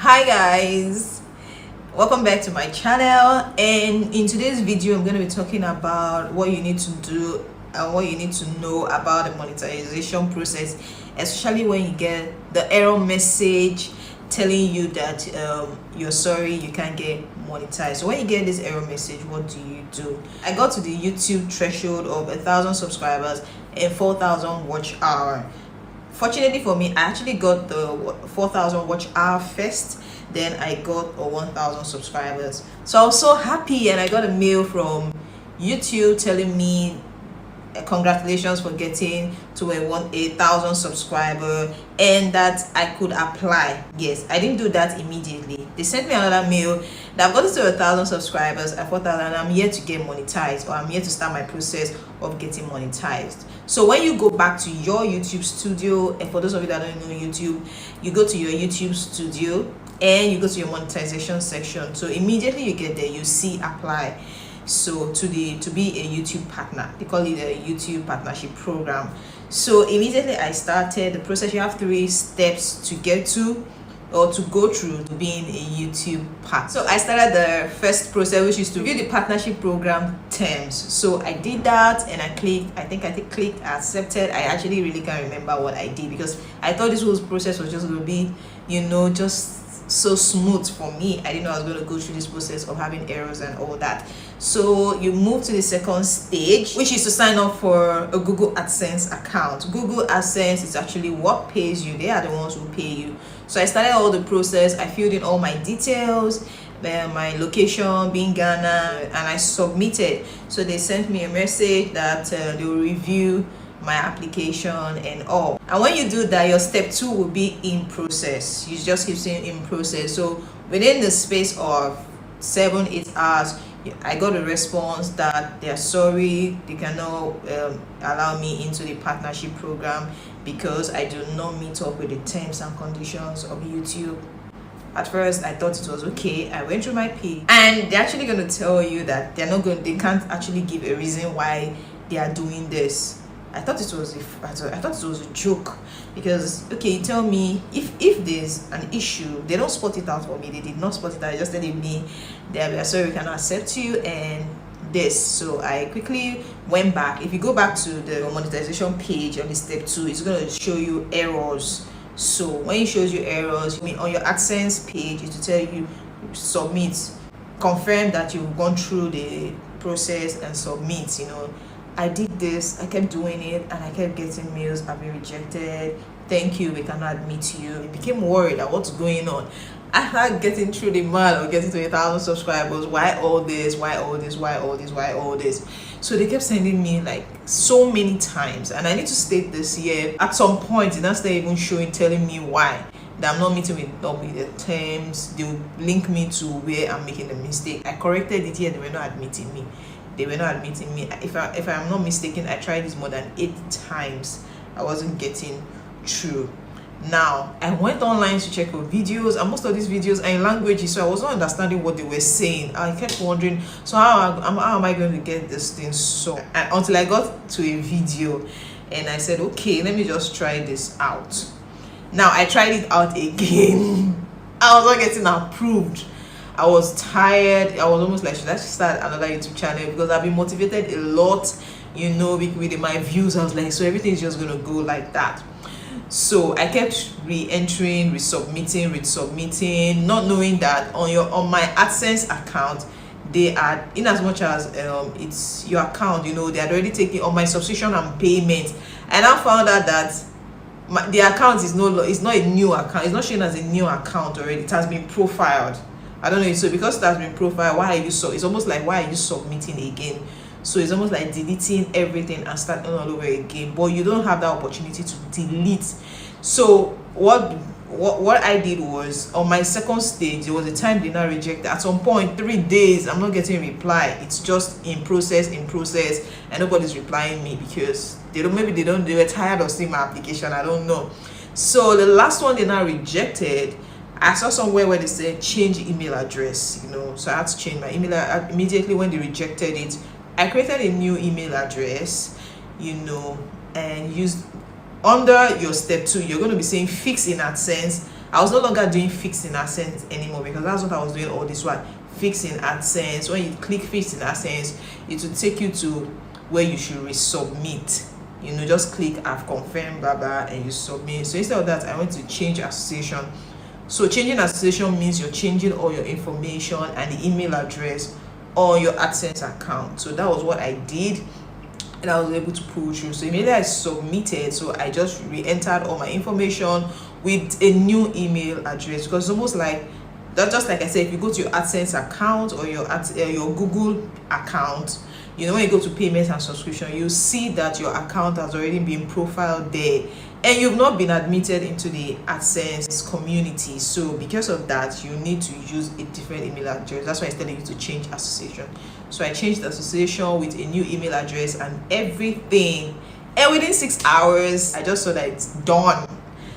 Hi guys, welcome back to my channel, and in today's video I'm going to be talking about what you need to do and what you need to know about the monetization process, especially when you get the error message telling you that you're sorry, you can't get monetized. So when you get this error message, what do? I got to the YouTube threshold of 1,000 subscribers and 4,000 watch hour. Fortunately for me, I actually got the 4,000 watch hour first, then I got 1,000 subscribers. So I was so happy, and I got a mail from YouTube telling me congratulations for getting to a 1,000 subscriber and that I could apply. Yes, I didn't do that immediately. They sent me another mail that I've gotten to 1,000 subscribers at 4,000 and I'm here to get monetized, or I'm here to start my process of getting monetized. So when you go back to your YouTube studio, and for those of you that don't know YouTube, you go to your YouTube studio and you go to your monetization section. So immediately you get there, you see apply. So to be a YouTube partner, they call it a YouTube partnership program. So immediately I started the process. You have 3 steps to get to or to go through to being a YouTube partner. So I started the first process, which is to view the partnership program terms. So I did that and I clicked accepted. I actually really can't remember what I did because I thought this whole process was just going to be, just so smooth for me. I didn't know I was going to go through this process of having errors and all that. So you move to the second stage, which is to sign up for a Google Adsense account. Google Adsense is actually what pays you. They are the ones who pay you. So I started all the process. I filled in all my details, my location being Ghana, and I submitted. So they sent me a message that they will review my application and all. And when you do that, your step 2 will be in process. You just keep saying in process. So within the space of 7-8 hours, I got a response that they are sorry, they cannot allow me into the partnership program because I do not meet up with the terms and conditions of YouTube. At first I thought it was okay. I went through my page and they're actually going to tell you that they can't actually give a reason why they are doing this. I thought it was a joke because, okay, you tell me if there's an issue, they don't spot it out for me. They did not spot it out. They just telling me they're sorry, we cannot accept you and this. So I quickly went back. If you go back to the monetization page on the step 2, it's going to show you errors. So when it shows you errors, on your AdSense page, it will tell you submit, confirm that you've gone through the process and submit. I did this, I kept doing it, and I kept getting mails, I've been rejected, thank you, we cannot admit you. I became worried at what's going on. I started getting through the mile of getting to 1,000 subscribers. Why all this? So they kept sending me like so many times, and I need to state this here. At some point, it not even telling me why that I'm not meeting with the terms. They will link me to where I'm making the mistake. I corrected it here, they were not admitting me. If I'm not mistaken, I tried this more than 8 times. I wasn't getting through. Now I went online to check for videos, and most of these videos are in languages, so I was not understanding what they were saying. I kept wondering, so how am I going to get this thing until I got to a video and I said, okay, let me just try this out. Now I tried it out again. I was not getting approved. I was tired. I was almost like, should I start another YouTube channel? Because I've been motivated a lot, with my views. I was like, so everything's just gonna go like that. So I kept re-entering, resubmitting, not knowing that on my AdSense account, they are, in as much as it's your account, they had already taken on my subscription and payment. And I found out that the account is not a new account. It's not showing as a new account already. It has been profiled. I don't know. So because it has been profiled, it's almost like, why are you submitting again? So it's almost like deleting everything and starting all over again. But you don't have that opportunity to delete. So what I did was, on my second stage, there was a time they now rejected. At some point, 3 days, I'm not getting a reply. It's just in process, and nobody's replying me because they were tired of seeing my application. I don't know. So the last one they now rejected, I saw somewhere where they said change email address, so I had to change my email immediately. When they rejected it, I created a new email address, and used under your step 2. You're going to be saying fix in AdSense I was no longer doing fixing AdSense anymore, because that's what I was doing all this while. Fixing AdSense. When you click fixing AdSense, it will take you to where you should resubmit. Just click I've confirmed, blah blah, and you submit. So instead of that, I went to change association. So changing association means you're changing all your information and the email address on your AdSense account. So that was what I did, and I was able to pull through. So immediately I submitted, so I just re-entered all my information with a new email address, because it's almost like that. Just like I said, if you go to your AdSense account or your Google account, when you go to payments and subscription, you see that your account has already been profiled there, and you've not been admitted into the AdSense community. So because of that, you need to use a different email address. That's why it's telling you to change association. So I changed the association with a new email address and everything, and within 6 hours I just saw that it's done.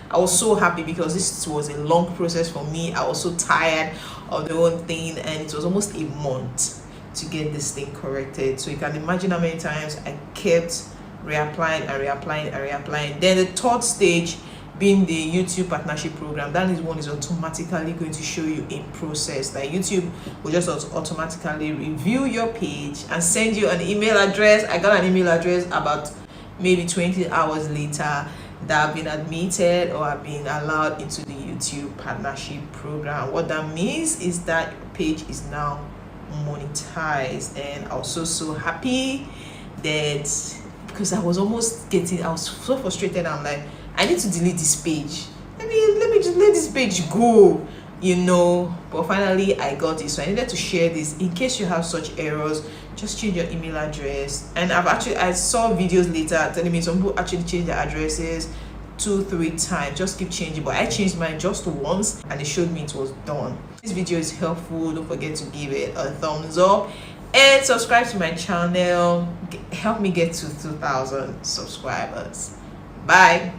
I was so happy, because this was a long process for me. I was so tired of the whole thing, and it was almost a month to get this thing corrected. So you can imagine how many times I kept reapplying and reapplying and reapplying. Then the third stage being the YouTube partnership program. That is one is automatically going to show you in process. Like YouTube will just automatically review your page and send you an email address. I got an email address about maybe 20 hours later that I've been admitted or have been allowed into the YouTube partnership program. What that means is that your page is now monetized, and I was so happy that, because I was so frustrated. I'm like, I need to delete this page. Let me just let this page go, but finally I got it. So I needed to share this in case you have such errors. Just change your email address. And I saw videos later telling me some people actually change their addresses 2-3 times. Just keep changing, but I changed mine just once and it showed me it was done. This video is helpful. Don't forget to give it a thumbs up and subscribe to my channel. Help me get to 2,000 subscribers. Bye.